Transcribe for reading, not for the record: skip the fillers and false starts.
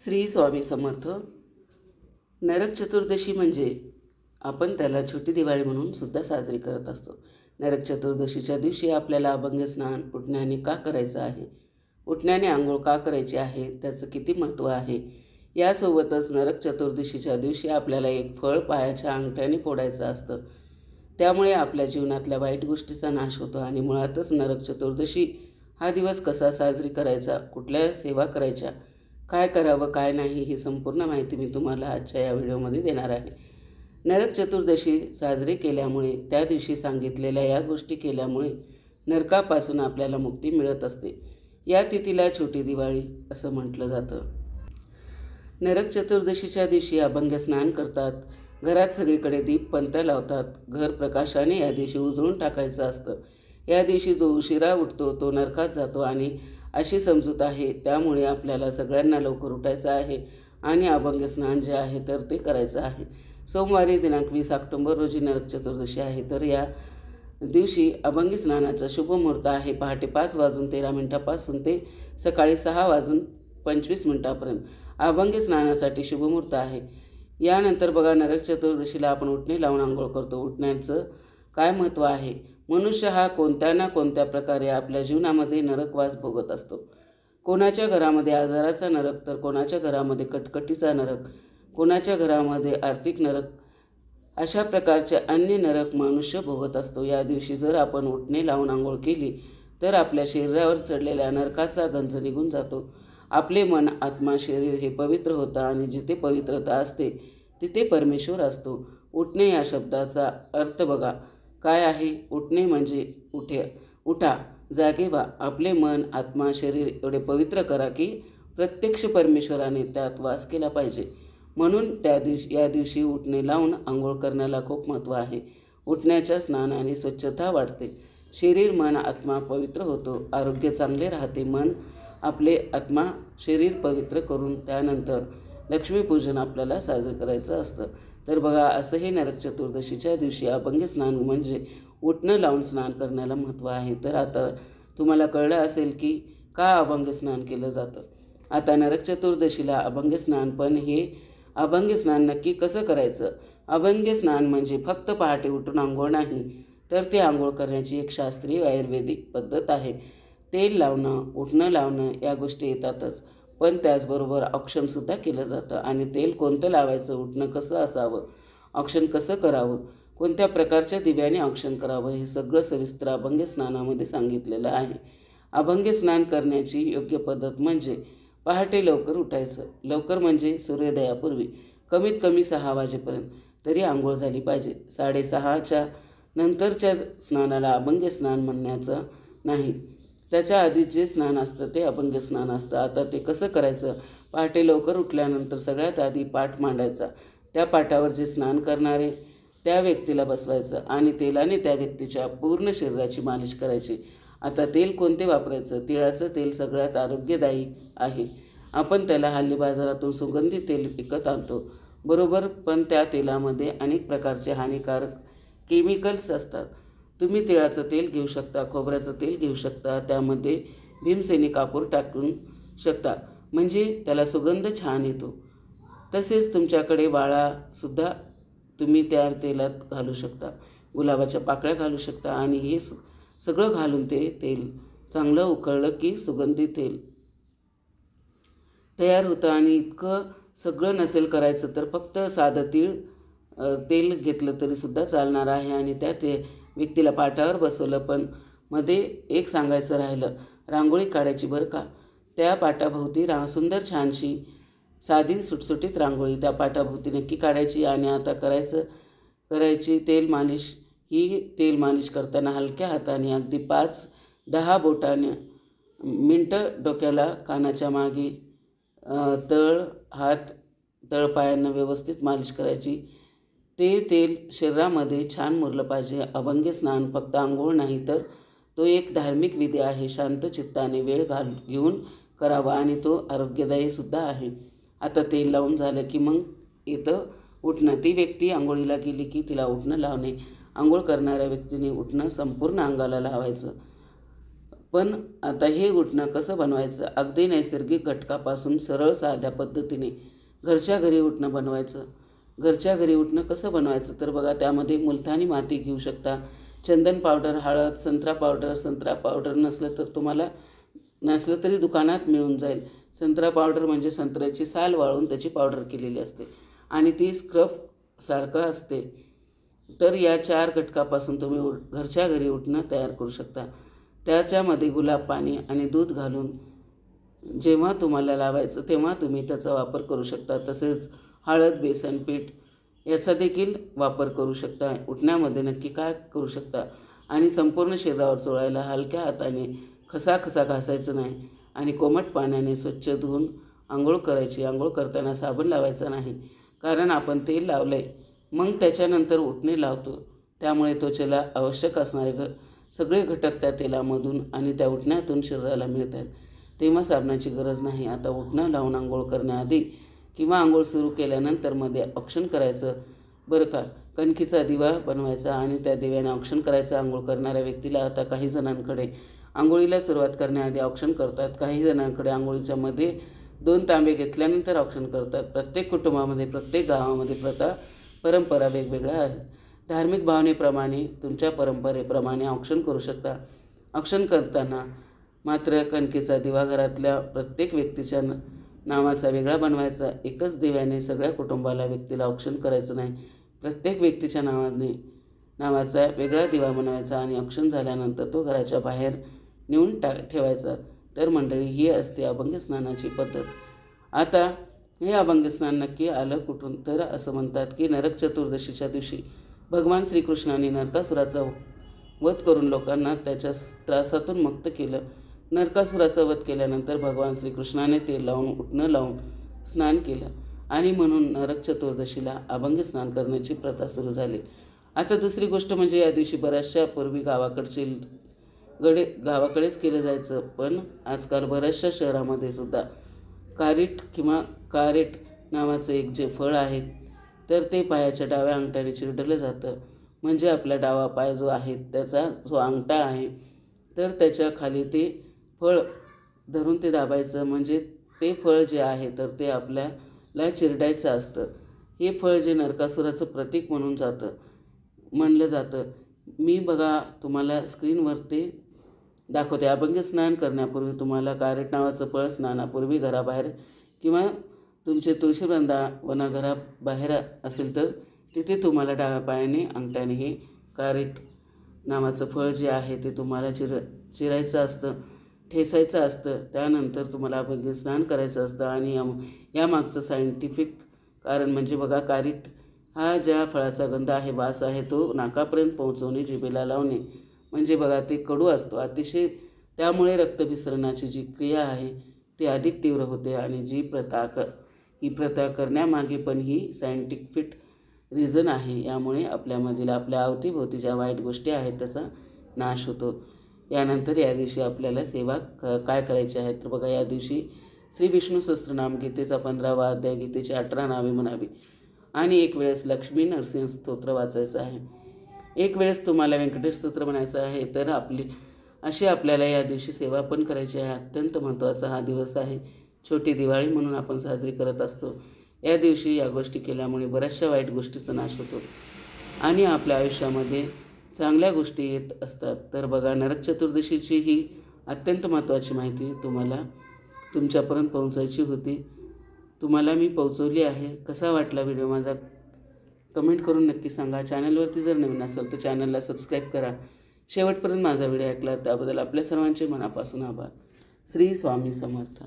श्री स्वामी समर्थ. नरक चतुर्दशी म्हणजे आपण त्याला छोटी दिवाळी म्हणून सुद्धा साजरी करत असतो. नरक चतुर्दशीच्या दिवशी आपल्याला अभंग स्नान उठण्याने का करायचं आहे, उठण्याने आंघोळ का करायची आहे, त्याचं किती महत्त्व आहे. यासोबतच नरक चतुर्दशीच्या दिवशी आपल्याला एक फळ पायाच्या अंगठ्याने फोडायचं असतं. त्यामुळे आपल्या जीवनातल्या वाईट गोष्टीचा नाश होतो. आणि मुळातच नरक चतुर्दशी हा दिवस कसा साजरी करायचा, कुठल्या सेवा करायच्या, काय करावं काय नाही, ही संपूर्ण माहिती मी तुम्हाला आजच्या या व्हिडिओमध्ये देणार आहे. नरक चतुर्दशी साजरी केल्यामुळे, त्या दिवशी सांगितलेल्या या गोष्टी केल्यामुळे नरकापासून आपल्याला मुक्ती मिळत असते. या तिथीला छोटी दिवाळी असं म्हटलं जातं. नरक चतुर्दशीच्या दिवशी अभंग स्नान करतात. घरात सगळीकडे दीप पंत लावतात. घर प्रकाशाने या दिवशी उजळून टाकायचं असतं. या दिवशी जो उशिरा उठतो तो नरकात जातो आणि अशी समजूत आहे. त्यामुळे आपल्याला सगळ्यांना लवकर उठायचं आहे आणि अभंग स्नान जे आहे तर ते करायचं आहे. सोमवारी दिनांक 20 ऑक्टोबर रोजी नरक चतुर्दशी आहे. तर या दिवशी अभंगी स्नानाचा शुभ मुहूर्त आहे पहाटे 5:13 ते सकाळी 6:25 अभंगी स्नानासाठी शुभ मुहूर्त आहे. यानंतर बघा, नरक चतुर्दशीला आपण उठणे लावून आंघोळ करतो. उठण्याचं काय महत्त्व आहे. मनुष्य हा कोणत्या ना कोणत्या प्रकारे आपल्या जीवनामध्ये नरकवास भोगत असतो. कोणाच्या घरामध्ये आजाराचा नरक, तर कोणाच्या घरामध्ये कटकटीचा नरक, कोणाच्या घरामध्ये आर्थिक नरक, अशा प्रकारचे अन्य नरक मनुष्य भोगत असतो. या दिवशी जर आपण उठणे लावून आंघोळ केली तर आपल्या शरीरावर चढलेल्या नरकाचा गंज निघून जातो. आपले मन, आत्मा, शरीर हे पवित्र होतं आणि जिथे पवित्रता असते तिथे परमेश्वर असतो. उठणे या शब्दाचा अर्थ बघा काय आहे. उठणे म्हणजे उठा, जागे व्हा. आपले मन, आत्मा, शरीर एवढे पवित्र करा की प्रत्यक्ष परमेश्वराने त्यात वास केला पाहिजे. म्हणून या दिवशी उठणे लावून आंघोळ करण्याला खूप महत्त्व आहे. उठण्याच्या स्नानाने स्वच्छता वाढते. शरीर, मन, आत्मा पवित्र होतो. आरोग्य चांगले राहते. मन, आपले आत्मा, शरीर पवित्र करून त्यानंतर लक्ष्मीपूजन आपल्याला साजरं करायचं असतं. तर बघा, असं हे नरक चतुर्दशीच्या दिवशी अभंग स्नान म्हणजे उठणं लावून स्नान करण्याला महत्त्व आहे. तर आता तुम्हाला कळलं असेल की का अभंग स्नान केलं जातं. आता नरक चतुर्दशीला अभंग स्नान, पण हे अभंग स्नान नक्की कसं करायचं. अभंग स्नान म्हणजे फक्त पहाटे उठून आंघोळ नाही, तर ते आंघोळ करण्याची एक शास्त्रीय आयुर्वेदिक पद्धत आहे. तेल लावणं, उठणं लावणं या गोष्टी येतातच, पण त्याचबरोबर औक्षणसुद्धा केलं जातं. आणि तेल कोणतं लावायचं, उठणं कसं असावं, औक्षण कसं करावं, कोणत्या प्रकारच्या दिव्याने औक्षण करावं, हे सगळं सविस्तर अभंग स्नानामध्ये सांगितलेलं आहे. अभंग स्नान करण्याची योग्य पद्धत म्हणजे पहाटे लवकर उठायचं. लवकर म्हणजे सूर्योदयापूर्वी कमीत कमी 6 वाजेपर्यंत तरी आंघोळ झाली पाहिजे. 6:30च्या नंतरच्या स्नानाला अभंग स्नान म्हणायचं नाही. त्याच्या आधी जे स्नान असतं ते अभंग स्नान असतं. आता ते कसं करायचं. पहाटे लवकर उठल्यानंतर सगळ्यात आधी पाट मांडायचा. त्या पाटावर जे स्नान करणारे त्या व्यक्तीला बसवायचं आणि तेलाने त्या व्यक्तीच्या पूर्ण शरीराची मालिश करायची. आता तेल कोणते वापरायचं. तिळाचं तेल सगळ्यात आरोग्यदायी आहे. आपण त्याला हल्ली बाजारातून सुगंधी तेल विकत आणतो बरोबर, पण त्या तेलामध्ये अनेक प्रकारचे हानिकारक केमिकल्स असतात. तुम्ही तिळाचं तेल घेऊ शकता, खोबऱ्याचं तेल घेऊ शकता, त्यामध्ये भीमसेनी कापूर टाकून शकता, म्हणजे त्याला सुगंध छान येतो. तसेच तुमच्याकडे वाळासुद्धा तुम्ही त्या तेलात घालू शकता, गुलाबाच्या पाकळ्या घालू शकता. आणि हे सगळं घालून ते तेल चांगलं उकळलं की सुगंधी तेल तयार होतं. आणि इतकं सगळं नसेल करायचं तर फक्त साधं तेल घेतलं तरीसुद्धा चालणार आहे. आणि त्या व्यक्तीला पाटावर बसवलं. पण मध्ये एक सांगायचं राहिलं, रांगोळी काढायची बरं का. त्या पाटाभोवती सुंदर छानशी साधी सुटसुटीत रांगोळी त्या पाटाभोवती नक्की काढायची. आणि आता करायची तेल मालिश. ही तेल मालिश करताना हलक्या हाताने अगदी 5-10 मिनटं डोक्याला, कानाच्या मागे, हात, तळपायांना व्यवस्थित मालिश करायची. ते तेल शरीरामध्ये छान मुरलं पाहिजे. अभंग स्नान फक्त आंघोळ नाही, तर तो एक धार्मिक विधी आहे. शांत चित्ताने वेळ घेऊन करावा आणि तो आरोग्यदायीसुद्धा आहे. आता तेल लावून झालं की मग इथं उठणं. ती व्यक्ती आंघोळीला गेली की तिला उठणं लावणे. आंघोळ करणाऱ्या व्यक्तीने उठणं संपूर्ण अंगाला लावायचं. पण आता हे उठणं कसं बनवायचं? अगदी नैसर्गिक घटकापासून सरळ साध्या पद्धतीने घरच्या घरी उठणं बनवायचं. घरच्या घरी उठणं कसं बनवायचं? तर बघा, त्यामध्ये मुलतानी माती घेऊ शकता, चंदन पावडर, हळद, संत्रा पावडर नसलं तरी दुकानात मिळून जाईल. संत्रा पावडर म्हणजे संत्र्याची साल वाळून त्याची पावडर केलेली असते आणि ती स्क्रबसारखं असते. तर या 4 घटकापासून तुम्ही घरच्या घरी उठणं तयार करू शकता. त्याच्यामध्ये गुलाब पाणी आणि दूध घालून जेव्हा तुम्हाला लावायचं तेव्हा तुम्ही त्याचा वापर करू शकता. तसेच हळद, बेसन पीठ याचा देखील वापर करू शकता. उठण्यामध्ये नक्की काय करू शकता? आणि संपूर्ण शरीरावर चोळायला हलक्या हाताने खसा घासायचं नाही आणि कोमट पाण्याने स्वच्छ धुवून आंघोळ करायची. आंघोळ करताना साबण लावायचा नाही, कारण आपण तेल लावलं आहे, मग त्याच्यानंतर उठणे लावतो. त्यामुळे त्वचेला आवश्यक असणारे सगळे घटक त्या तेलामधून आणि त्या उठण्यातून शरीराला मिळतात. तेव्हा साबणाची गरज नाही. आता उठणं लावून आंघोळ करण्याआधी किंवा आंघोळ सुरू केल्यानंतर मध्ये औक्षण करायचं बरं का. कणकीचा दिवा बनवायचा आणि त्या दिव्याने औक्षण करायचं. आंघोळ करणाऱ्या व्यक्तीला आता काही जणांकडे आंघोळीला सुरुवात करण्याआधी औक्षण करतात. काही जणांकडे आंघोळीच्या मध्ये 2 तांबे घेतल्यानंतर औक्षण करतात. प्रत्येक कुटुंबामध्ये, प्रत्येक गावामध्ये परंपरा वेगवेगळ्या आहेत. धार्मिक भावनेप्रमाणे, तुमच्या परंपरेप्रमाणे औक्षण करू शकता. औक्षण करताना मात्र कणकेचा दिवा घरातल्या प्रत्येक व्यक्तीच्या नावाचा वेगळा बनवायचा. एकच दिव्याने सगळ्या कुटुंबाला, व्यक्तीला औक्षण करायचं नाही. प्रत्येक व्यक्तीच्या नावाचा वेगळा दिवा बनवायचा आणि औक्षण झाल्यानंतर तो घराच्या बाहेर नेऊन ठेवायचा. तर मंडळी, ही असते अभंग स्नानाची पद्धत. आता हे अभंग स्नान नक्की आलं कुठून? तर असं म्हणतात की नरक चतुर्दशीच्या दिवशी भगवान श्रीकृष्णाने नरकासुराचा वध करून लोकांना त्याच्या त्रासातून मुक्त केलं. नरकासुराचा वध केल्यानंतर भगवान श्रीकृष्णाने तेल लावून, उठणं लावून स्नान केलं आणि म्हणून नरक चतुर्दशीला अभंग स्नान करण्याची प्रथा सुरू झाली. आता दुसरी गोष्ट म्हणजे या दिवशी बऱ्याचशा पूर्वी गावाकडेच केलं जायचं, पण आजकाल बऱ्याचशा शहरामध्ये सुद्धा कारेट नावाचं एक जे फळ आहे, तर ते पायाच्या डाव्या अंगठ्याने चिरडलं जातं. म्हणजे आपला डावा पाय जो आहे त्याचा जो अंगठा आहे, तर त्याच्या खाली ते फळ धरून ते दाबायचं. म्हणजे ते फळ जे आहे तर ते आपल्याला चिरडायचं असतं. हे फळ जे नरकासुराचं प्रतीक म्हणलं जातं. मी बघा तुम्हाला स्क्रीनवर ते दाखवते. अभंग स्नान करण्यापूर्वी तुम्हाला कारेट नावाचं फळ स्नानापूर्वी घराबाहेर किंवा तुमचे तुळशी वृंदावन घराबाहेर असेल तर तिथे तुम्हाला डाव्या पायाने अंगठ्याने हे कारेट नावाचं फळ जे आहे ते तुम्हाला चिरायचं असतं, ठेचायचं असतं. त्यानंतर तुम्हाला अभंग स्नान करायचं असतं. आणि यामागचं सायंटिफिक कारण म्हणजे बघा, कारेट हा ज्या फळाचा गंध आहे, वास आहे, तो नाकापर्यंत पोहोचवणे, जिभेला लावणे. म्हणजे बघा, ते कडू असतो अतिशय. त्यामुळे रक्तभिसरणाची जी क्रिया आहे ती अधिक तीव्र होते. आणि ही प्रथा करण्यामागे पण ही सायंटिफिक रिझन आहे. यामुळे आपल्यामधील, आपल्या अवतीभोवती ज्या वाईट गोष्टी आहेत त्याचा नाश होतो. यानंतर या दिवशी आपल्याला सेवा काय करायची आहे? तर बघा, या दिवशी श्री विष्णू सहस्त्रनाम, गीतेचा 15वा अध्याय, गीतेची 18 नावे म्हणावी आणि एक वेळेस लक्ष्मी नरसिंह स्तोत्र वाचायचं आहे. एक वेळेस तुम्हाला व्यंकटेश स्तोत्र म्हणायचं आहे. तर आपल्याला या दिवशी सेवा पण करायची आहे. अत्यंत महत्त्वाचा हा दिवस आहे. छोटी दिवाळी म्हणून आपण साजरी करत असतो. या दिवशी या गोष्टी केल्यामुळे बऱ्याचशा वाईट गोष्टीचा नाश होतो आणि आपल्या आयुष्यामध्ये चांगल्या गोष्टी येत असतात. तर बघा, नरक चतुर्दशीची ही अत्यंत महत्त्वाची माहिती तुम्हाला तुमच्यापर्यंत पोहोचायची होती. तुम्हाला मी पोहोचवली आहे. कसा वाटला व्हिडिओ माझा कमेंट करून नक्की सांगा. चॅनलवरती जर नवीन असेल तर चॅनलला सबस्क्राईब करा. शेवटपर्यंत माझा व्हिडिओ ऐकला त्याबद्दल आपल्या सर्वांचे मनापासून आभार. श्री स्वामी समर्थ.